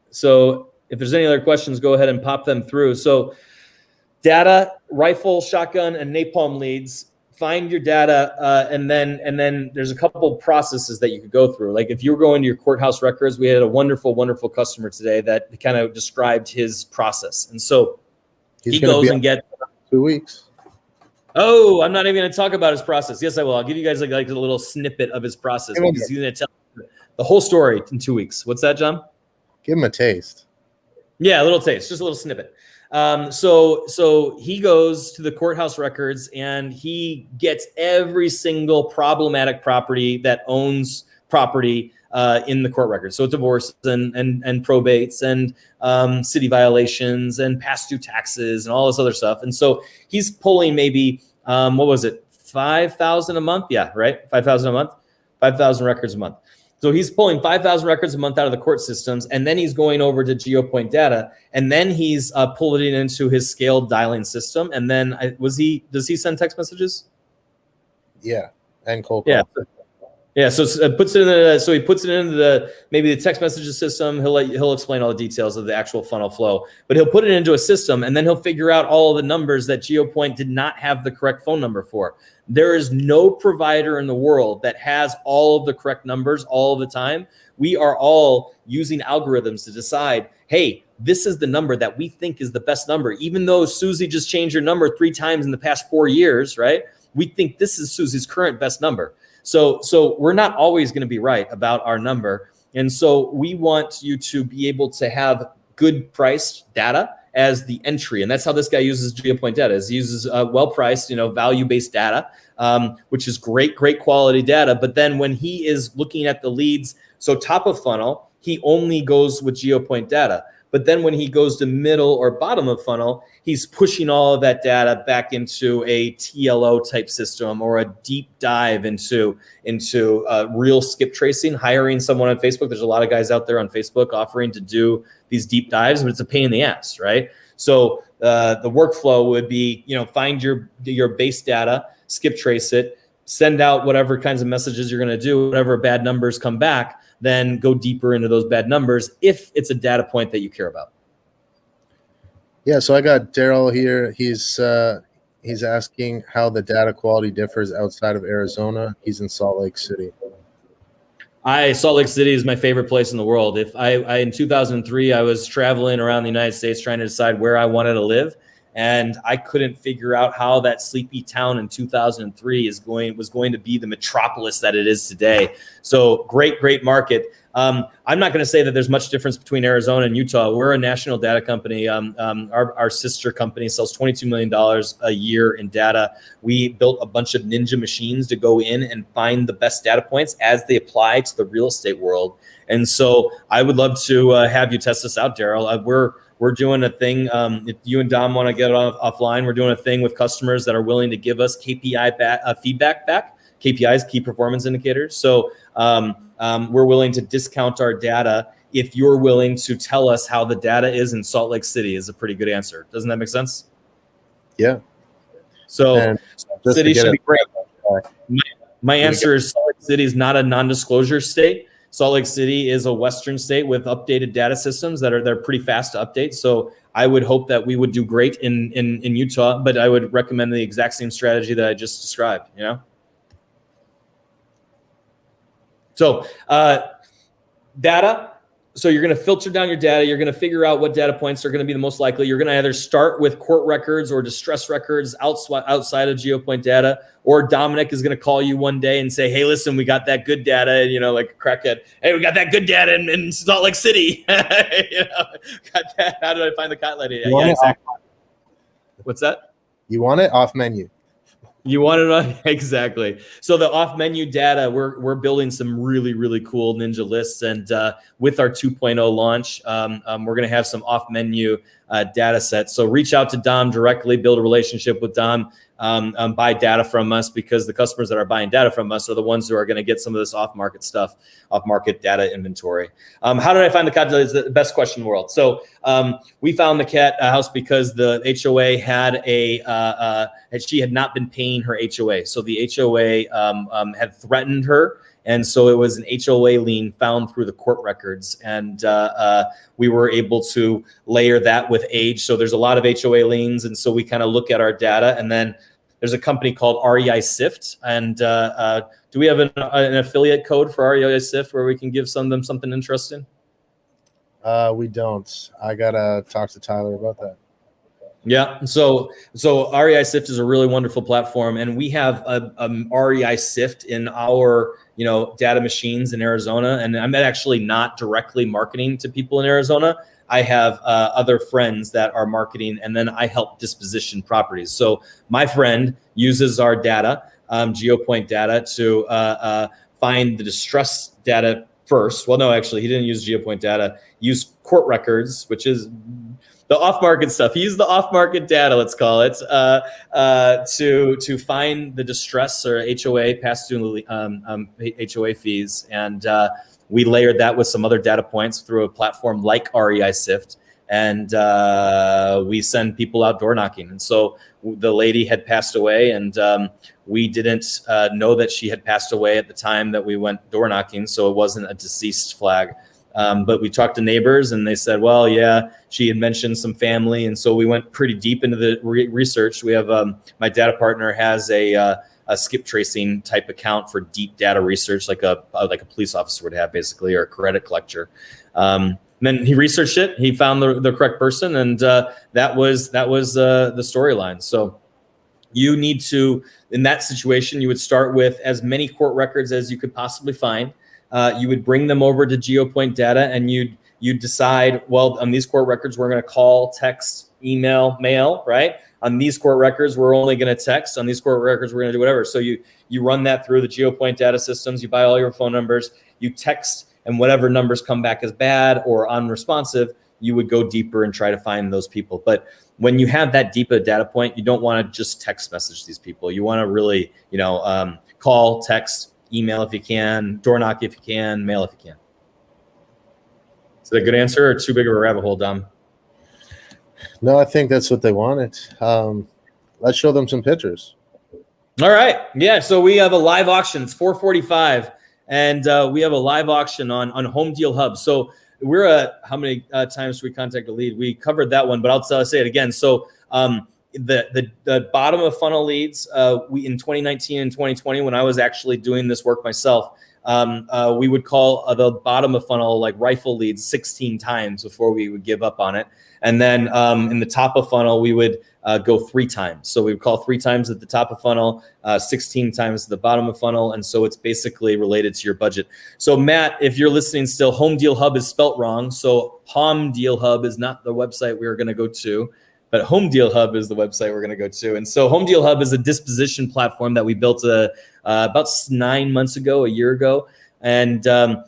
So if there's any other questions, go ahead and pop them through. So data, rifle, shotgun, and napalm leads. Find your data, and then there's a couple processes that you could go through. Like if you were going to your courthouse records, we had a wonderful, wonderful customer today that kind of described his process. And so he goes and gets 2 weeks. Oh, I'm not even going to talk about his process. Yes, I will. I'll give you guys like a little snippet of his process because he's going to tell the whole story in 2 weeks. What's that, John? Give him a taste. Yeah, a little taste, just a little snippet. So he goes to the courthouse records and he gets every single problematic property that owns property in the court records. So divorces and probates and city violations and past due taxes and all this other stuff. And so he's pulling maybe, 5,000 a month? Yeah, right? 5,000 a month, 5,000 records a month. So he's pulling 5,000 records a month out of the court systems, and then he's going over to GeoPoint data, and then he's pulling it into his scaled dialing system. And then does he send text messages? Yeah, and cold call. Yeah. Yeah, so he puts it into maybe the text messages system. He'll explain all the details of the actual funnel flow, but he'll put it into a system, and then he'll figure out all of the numbers that GeoPoint did not have the correct phone number for. There is no provider in the world that has all of the correct numbers all of the time. We are all using algorithms to decide, hey, this is the number that we think is the best number, even though Susie just changed her number 3 times in the past 4 years, right? We think this is Susie's current best number. So we're not always going to be right about our number. And so we want you to be able to have good priced data as the entry. And that's how this guy uses GeoPoint data. He uses well-priced, value-based data, which is great quality data. But then when he is looking at the leads, so top of funnel, he only goes with GeoPoint data. But then when he goes to middle or bottom of funnel, he's pushing all of that data back into a TLO type system or a deep dive into real skip tracing, hiring someone on Facebook. There's a lot of guys out there on Facebook offering to do these deep dives, but it's a pain in the ass, right? So the workflow would be, find your base data, skip trace it, send out whatever kinds of messages you're going to do, whatever bad numbers come back, then go deeper into those bad numbers if it's a data point that you care about. Yeah, so I got Daryl here. He's asking how the data quality differs outside of Arizona. He's in Salt Lake City. Salt Lake City is my favorite place in the world. If I in 2003, I was traveling around the United States trying to decide where I wanted to live, and I couldn't figure out how that sleepy town in 2003 was going to be the metropolis that it is today. So great market. I'm not going to say that there's much difference between Arizona and Utah. We're a national data company. Our sister company sells $22 million a year in data. We built a bunch of ninja machines to go in and find the best data points as they apply to the real estate world. And so I would love to have you test this out, Daryl. We're doing a thing. If you and Dom want to get offline, we're doing a thing with customers that are willing to give us KPI feedback back. KPIs, key performance indicators. So we're willing to discount our data if you're willing to tell us how the data is in Salt Lake City is a pretty good answer. Doesn't that make sense? Yeah. So city should be great. My answer is Salt Lake City is not a non-disclosure state. Salt Lake City is a Western state with updated data systems they're pretty fast to update. So I would hope that we would do great in Utah, but I would recommend the exact same strategy that I just described, you know? So data. So you're going to filter down your data. You're going to figure out what data points are going to be the most likely. You're going to either start with court records or distress records outside of GeoPoint data, or Dominic is going to call you one day and say, "Hey, listen, we got that good data," and like a crackhead. "Hey, we got that good data in Salt Lake City." Got that. How did I find the cat lady? Yeah, exactly. What's that? You want it off menu. You want it on exactly. So the off menu data, we're building some really cool ninja lists, and with our 2.0 launch, we're going to have some off menu data sets. So reach out to Dom directly, build a relationship with Dom, buy data from us, because the customers that are buying data from us are the ones who are going to get some of this off market stuff, off market data inventory. How did I find the cat? Is the best question in the world. So we found the cat house because the HOA had she had not been paying her HOA. So the HOA had threatened her. And so it was an HOA lien found through the court records. And we were able to layer that with age. So there's a lot of HOA liens. And so we kind of look at our data. And then there's a company called REI Sift. And do we have an affiliate code for REI Sift where we can give them something interesting? We don't. I got to talk to Tyler about that. Yeah. So REI Sift is a really wonderful platform. And we have a REI Sift in our data machines in Arizona. And I'm actually not directly marketing to people in Arizona. I have other friends that are marketing, and then I help disposition properties. So my friend uses our data, GeoPoint data, to find the distress data first. Well, no, actually, he didn't use GeoPoint data. He used court records, which is the off-market stuff. He used the off-market data, let's call it, to find the distress or HOA past due HOA fees, and we layered that with some other data points through a platform like REI Sift, and we send people out door knocking. And so the lady had passed away, and we didn't know that she had passed away at the time that we went door knocking, so it wasn't a deceased flag. But we talked to neighbors, and they said, well, yeah, she had mentioned some family. And so we went pretty deep into the research. We have my data partner has a skip tracing type account for deep data research, like a police officer would have, basically, or a credit collector. And then he researched it. He found the correct person, and that was the storyline. So you need to, in that situation, you would start with as many court records as you could possibly find. You would bring them over to GeoPoint data, and you'd decide, well, on these court records, we're going to call, text, email, mail, right? On these court records, we're only going to text. On these court records, we're going to do whatever. So you run that through the GeoPoint data systems. You buy all your phone numbers. You text, and whatever numbers come back as bad or unresponsive, you would go deeper and try to find those people. But when you have that deep a data point, you don't want to just text message these people. You want to really, call, text, email if you can, door knock if you can, mail if you can. Is that a good answer or too big of a rabbit hole, Dom? No, I think that's what they wanted. Let's show them some pictures. All right. Yeah. So we have a live auction. It's 4:45, and we have a live auction on Home Deal Hub. So we're at how many times we contact a lead? We covered that one, but I'll say it again. So the bottom of funnel leads, we in 2019 and 2020, when I was actually doing this work myself, we would call the bottom of funnel like rifle leads 16 times before we would give up on it. And then in the top of funnel, we would go 3 times. So we would call 3 times at the top of funnel, 16 times at the bottom of funnel. And so it's basically related to your budget. So Matt, if you're listening still, Home Deal Hub is spelt wrong. So Home Deal Hub is not the website we are going to go to, but Home Deal Hub is the website we're going to go to. And so Home Deal Hub is a disposition platform that we built about 9 months ago, a year ago. And there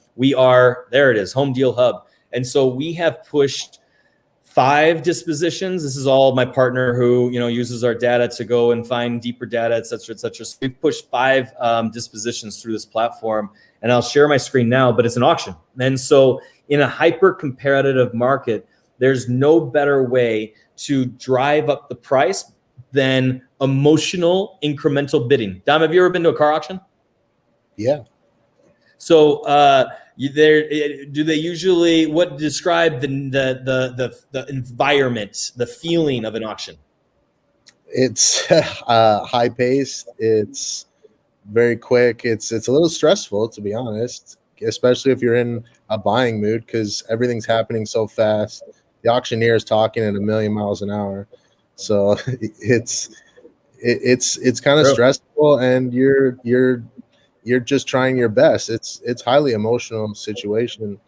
it is, Home Deal Hub. And so we have pushed 5 dispositions. This is all my partner who, uses our data to go and find deeper data, et cetera, et cetera. So we've pushed 5 dispositions through this platform, and I'll share my screen now, but it's an auction. And so in a hyper competitive market, there's no better way to drive up the price than emotional incremental bidding. Dom, have you ever been to a car auction? Yeah. So do they usually, what describe the environment, the feeling of an auction? It's high paced. It's very quick. It's a little stressful, to be honest, especially if you're in a buying mood, because everything's happening so fast. The auctioneer is talking at 1,000,000 miles an hour. So it's kind of stressful, and you're just trying your best. It's highly emotional situation,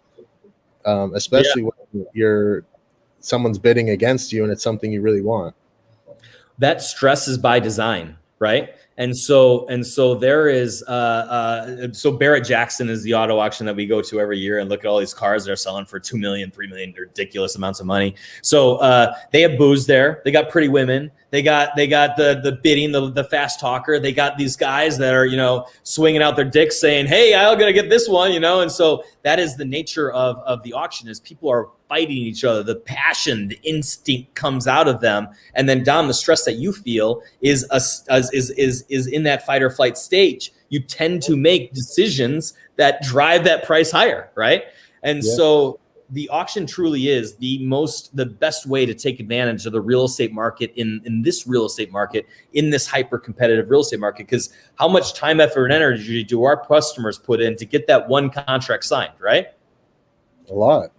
especially when someone's bidding against you and it's something you really want. That stress is by design, right? And so there is so Barrett Jackson is the auto auction that we go to every year and look at all these cars that are selling for $2 million, $3 million, ridiculous amounts of money. So they have booze there. They got pretty women. They got the bidding, the fast talker. They got these guys that are, swinging out their dicks saying, hey, I'm going to get this one, And so that is the nature of the auction, is people are fighting each other. The passion, the instinct comes out of them. And then Dom, the stress that you feel is in that fight or flight stage. You tend to make decisions that drive that price higher, right? And so the auction truly is the best way to take advantage of the real estate market in this real estate market, in this hyper competitive real estate market. Because how much time, effort, and energy do our customers put in to get that one contract signed, right? A lot.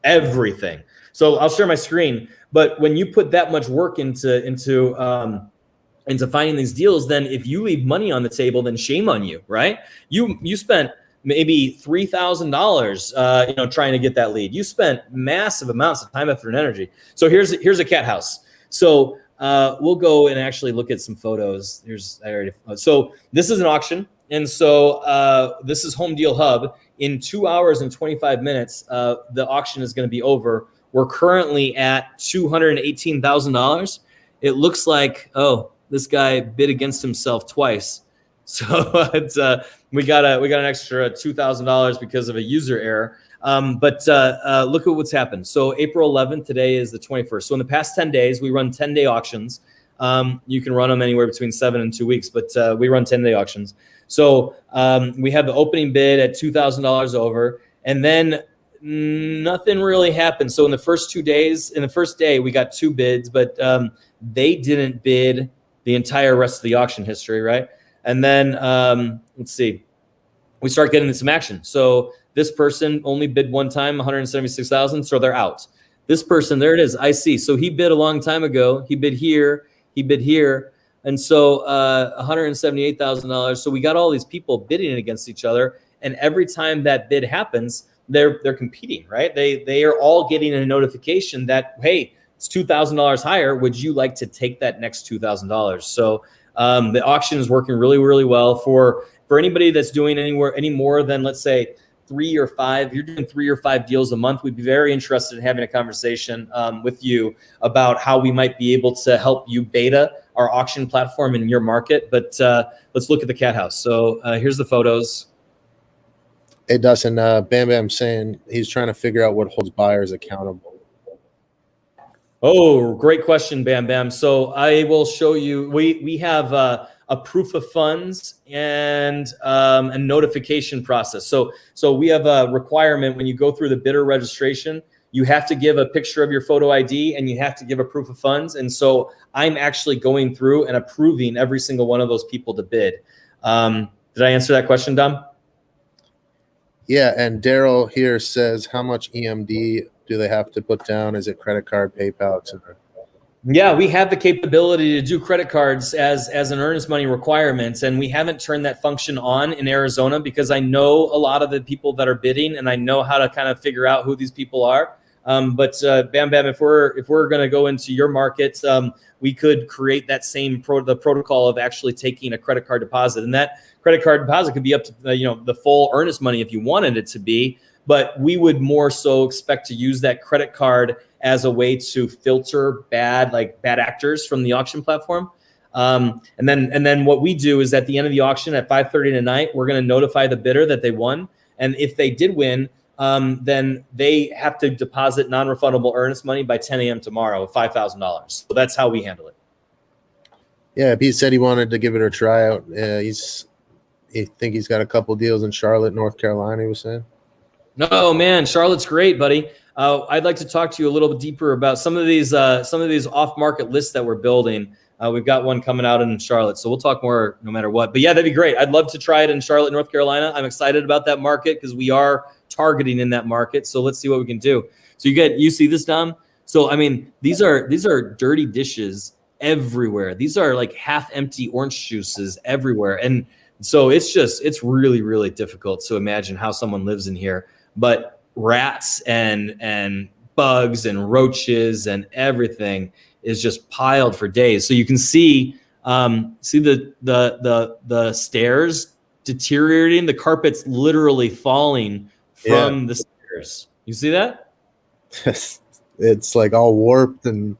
Everything. So I'll share my screen. But when you put that much work into finding these deals, then if you leave money on the table, then shame on you, right? You spent maybe $3,000, trying to get that lead. You spent massive amounts of time, effort, and energy. So here's a cat house. So we'll go and actually look at some photos. So this is an auction. And so this is Home Deal Hub. In 2 hours and 25 minutes, the auction is going to be over. We're currently at $218,000. It looks like, this guy bid against himself twice. So we got an extra $2,000 because of a user error. But look at what's happened. So April 11th, today is the 21st. So in the past 10 days, we run 10-day auctions. You can run them anywhere between 7 and 2 weeks, but we run 10-day auctions. So we have the opening bid at $2,000 over, and then nothing really happened. So in the first day, we got 2 bids, but they didn't bid the entire rest of the auction history, right? And then let's see, we start getting some action. So this person only bid one time, 176,000, so they're out. This person, there it is, I see. So he bid a long time ago. He bid here. And so $178,000. So we got all these people bidding against each other. And every time that bid happens, they're competing, right? They are all getting a notification that, hey, it's $2,000 higher. Would you like to take that next $2,000? So the auction is working really, really well for anybody that's doing any more than, let's say, 3 or 5. You're doing 3 or 5 deals a month. We'd be very interested in having a conversation with you about how we might be able to help you beta our auction platform in your market. But let's look at the cat house. So here's the photos. Hey, Dustin, Bam Bam saying he's trying to figure out what holds buyers accountable. Oh, great question, Bam Bam. So I will show you. We have a proof of funds and a notification process. So we have a requirement when you go through the bidder registration. You have to give a picture of your photo ID and you have to give a proof of funds. And so I'm actually going through and approving every single one of those people to bid. Did I answer that question, Dom? Yeah, and Daryl here says, how much EMD do they have to put down? Is it credit card, PayPal, etc.? Yeah, we have the capability to do credit cards as an earnest money requirement, and we haven't turned that function on in Arizona because I know a lot of the people that are bidding, and I know how to kind of figure out who these people are. But Bam Bam, if we're going to go into your market, we could create that same the protocol of actually taking a credit card deposit, and that credit card deposit could be up to the full earnest money if you wanted it to be. But we would more so expect to use that credit card as a way to filter bad actors from the auction platform. And then what we do is at the end of the auction at 5:30 tonight, we're going to notify the bidder that they won. And if they did win, then they have to deposit non-refundable earnest money by 10 a.m. tomorrow of $5,000. So that's how we handle it. Yeah, Pete said he wanted to give it a try out. He think he's got a couple deals in Charlotte, North Carolina, he was saying. No, man, Charlotte's great, buddy. I'd like to talk to you a little bit deeper about some of these off-market lists that we're building. We've got one coming out in Charlotte, so we'll talk more no matter what. But yeah, that'd be great. I'd love to try it in Charlotte, North Carolina. I'm excited about that market because we are targeting in that market. So let's see what we can do. So you see this, Dom? So I mean, these are dirty dishes everywhere. These are like half-empty orange juices everywhere, and so it's really, really difficult to imagine how someone lives in here. But rats and bugs and roaches and everything is just piled for days. So you can see the stairs deteriorating. The carpet's literally falling from the stairs. You see that? It's like all warped and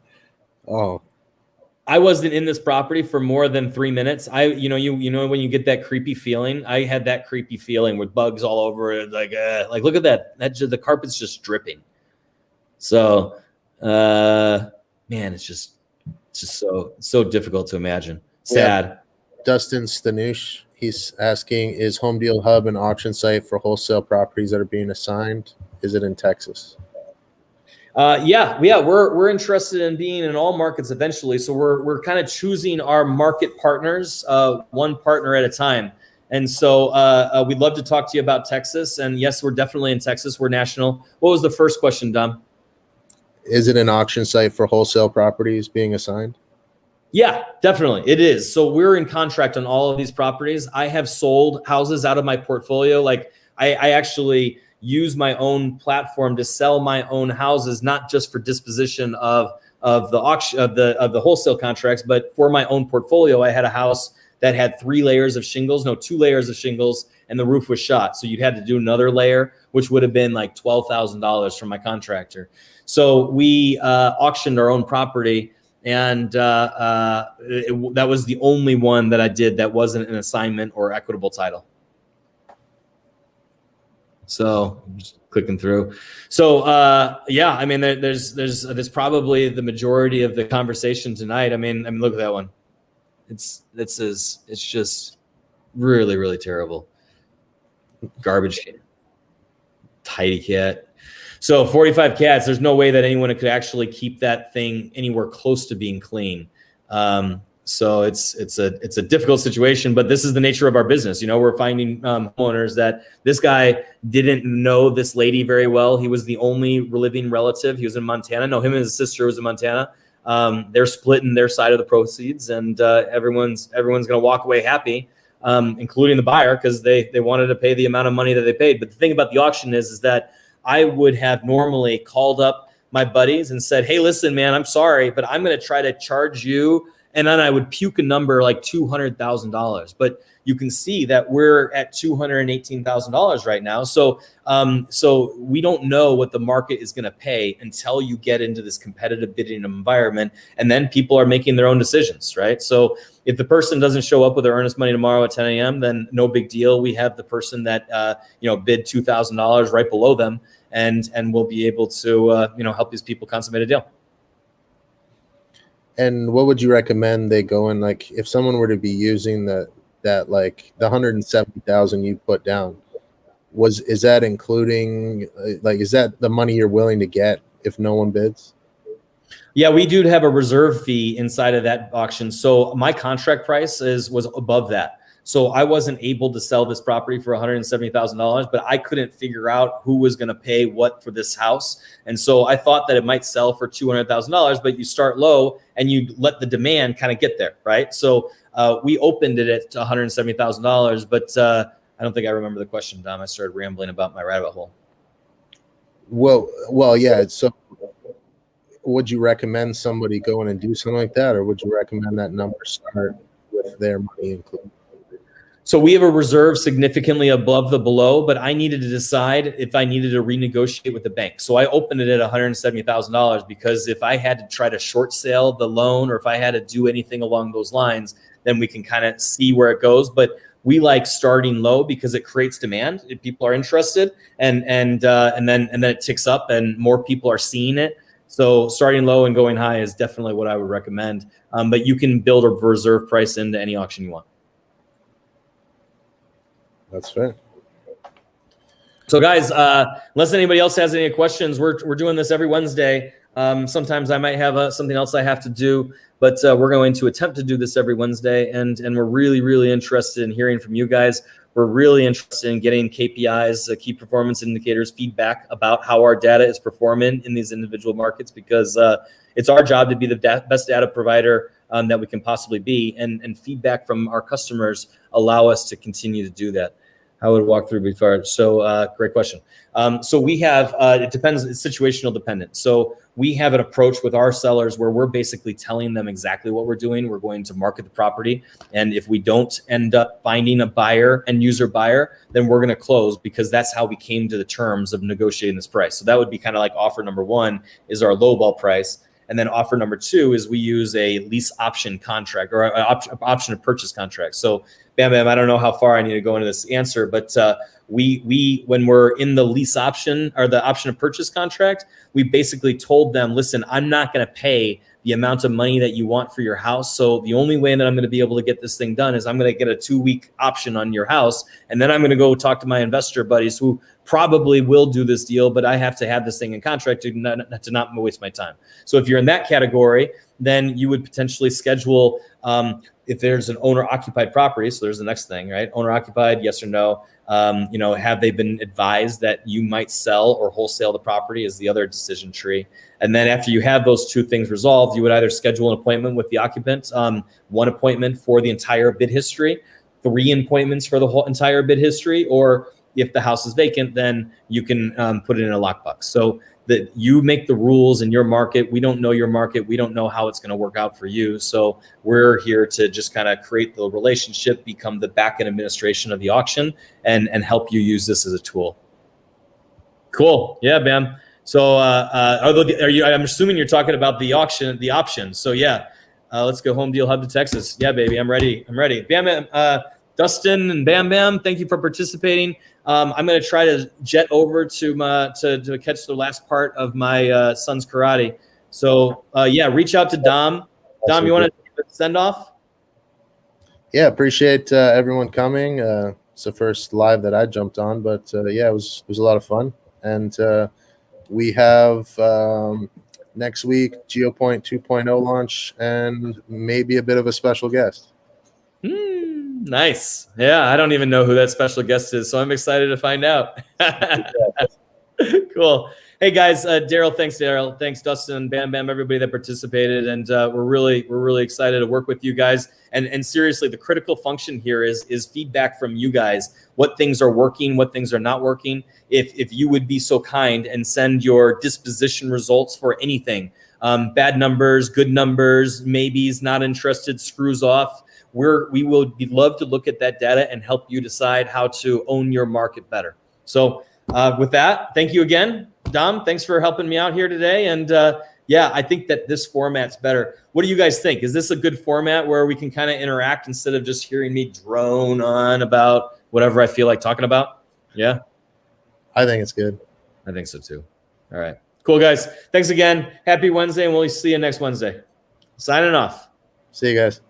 I wasn't in this property for more than 3 minutes. When you get that creepy feeling, I had that creepy feeling with bugs all over it. Like look at that. The carpet's just dripping. So, man, it's just so difficult to imagine. Sad. Yeah. Dustin DeFrates, he's asking, is Home Deal Hub an auction site for wholesale properties that are being assigned? Is it in Texas? We're interested in being in all markets eventually. So we're kind of choosing our market partners, one partner at a time. And so we'd love to talk to you about Texas. And yes, we're definitely in Texas. We're national. What was the first question, Dom? Is it an auction site for wholesale properties being assigned? Yeah, definitely. It is. So we're in contract on all of these properties. I have sold houses out of my portfolio. Like I actually use my own platform to sell my own houses, not just for disposition of the auction of the wholesale contracts, but for my own portfolio. I had a house that had 2 layers of shingles, and the roof was shot. So you'd had to do another layer, which would have been like $12,000 from my contractor. So we auctioned our own property, and that was the only one that I did that wasn't an assignment or equitable title. So I'm just clicking through. So I mean, there's probably the majority of the conversation tonight. I mean, look at that one. It's just really, really terrible. Garbage can. Tidy cat. So 45 cats. There's no way that anyone could actually keep that thing anywhere close to being clean. So it's a difficult situation, but this is the nature of our business. We're finding homeowners that this guy didn't know this lady very well. He was the only living relative. He was in Montana. No, him and his sister was in Montana. They're splitting their side of the proceeds, and everyone's going to walk away happy, including the buyer, because they wanted to pay the amount of money that they paid. But the thing about the auction is that I would have normally called up my buddies and said, hey, listen, man, I'm sorry, but I'm going to try to charge you. And then I would puke a number like $200,000. But you can see that we're at $218,000 right now. So we don't know what the market is going to pay until you get into this competitive bidding environment. And then people are making their own decisions, right? So if the person doesn't show up with their earnest money tomorrow at 10 a.m., then no big deal. We have the person that bid $2,000 right below them, and we'll be able to help these people consummate a deal. And what would you recommend they go in? Like, if someone were to be using that like the 170,000 you put down, is that including like, is that the money you're willing to get if no one bids? Yeah, we do have a reserve fee inside of that auction. So my contract price was above that. So I wasn't able to sell this property for $170,000, but I couldn't figure out who was going to pay what for this house. And so I thought that it might sell for $200,000, but you start low and you let the demand kind of get there, right? So we opened it at $170,000, but I don't think I remember the question, Dom. I started rambling about my rabbit hole. Well, yeah. So would you recommend somebody going and do something like that, or would you recommend that number start with their money included? So we have a reserve significantly above the below, but I needed to decide if I needed to renegotiate with the bank. So I opened it at $170,000 because if I had to try to short sale the loan or if I had to do anything along those lines, then we can kind of see where it goes. But we like starting low because it creates demand if people are interested, and then it ticks up and more people are seeing it. So starting low and going high is definitely what I would recommend. But you can build a reserve price into any auction you want. That's fair. So guys, unless anybody else has any questions, we're doing this every Wednesday. Sometimes I might have something else I have to do, but we're going to attempt to do this every Wednesday, and we're really, really interested in hearing from you guys. We're really interested in getting KPIs, key performance indicators, feedback about how our data is performing in these individual markets, because it's our job to be the best data provider that we can possibly be, and feedback from our customers allow us to continue to do that. I would walk through before. So great question. So we have, it depends, it's situational dependent. So we have an approach with our sellers where we're basically telling them exactly what we're doing. We're going to market the property. And if we don't end up finding a buyer and user buyer, then we're going to close, because that's how we came to the terms of negotiating this price. So that would be kind of like offer number one is our lowball price. And then offer number two is we use a lease option contract or an option to purchase contract. So Bam Bam, I don't know how far I need to go into this answer, but we when we're in the lease option or the option to purchase contract, we basically told them, listen, I'm not going to pay the amount of money that you want for your house. So the only way that I'm going to be able to get this thing done is I'm going to get a 2-week option on your house. And then I'm going to go talk to my investor buddies who probably will do this deal, but I have to have this thing in contract to not waste my time. So if you're in that category, then you would potentially schedule, if there's an owner occupied property. So there's the next thing, right? Owner occupied, yes or no? Have they been advised that you might sell or wholesale the property is the other decision tree. And then after you have those two things resolved, you would either schedule an appointment with the occupant, 1 appointment for the entire bid history, 3 appointments for the whole entire bid history, or if the house is vacant, then you can put it in a lockbox. So that you make the rules in your market. We don't know your market. We don't know how it's going to work out for you. So we're here to just kind of create the relationship, become the back-end administration of the auction, and help you use this as a tool. Cool. Yeah, Bam. So I'm assuming you're talking about the option. So yeah, let's go Home Deal Hub to Texas. Yeah, baby, I'm ready. Bam Bam, Dustin and Bam Bam, thank you for participating. I'm going to try to jet over to catch the last part of my son's karate. So yeah, reach out to Dom. Dom, you want to send off? Yeah, appreciate everyone coming. It's the first live that I jumped on, but yeah, it was a lot of fun. And we have next week GeoPoint 2.0 launch and maybe a bit of a special guest. Nice. Yeah, I don't even know who that special guest is, so I'm excited to find out. Cool. Hey guys, Daryl, thanks Dustin, Bam Bam, everybody that participated, and we're really excited to work with you guys. And seriously, the critical function here is feedback from you guys. What things are working, what things are not working. If you would be so kind and send your disposition results for anything, bad numbers, good numbers, maybes, not interested, screws off. We will love to look at that data and help you decide how to own your market better. So with that, thank you again, Dom. Thanks for helping me out here today. And yeah, I think that this format's better. What do you guys think? Is this a good format where we can kind of interact instead of just hearing me drone on about whatever I feel like talking about? Yeah? I think it's good. I think so too. All right. Cool, guys. Thanks again. Happy Wednesday, and we'll see you next Wednesday. Signing off. See you guys.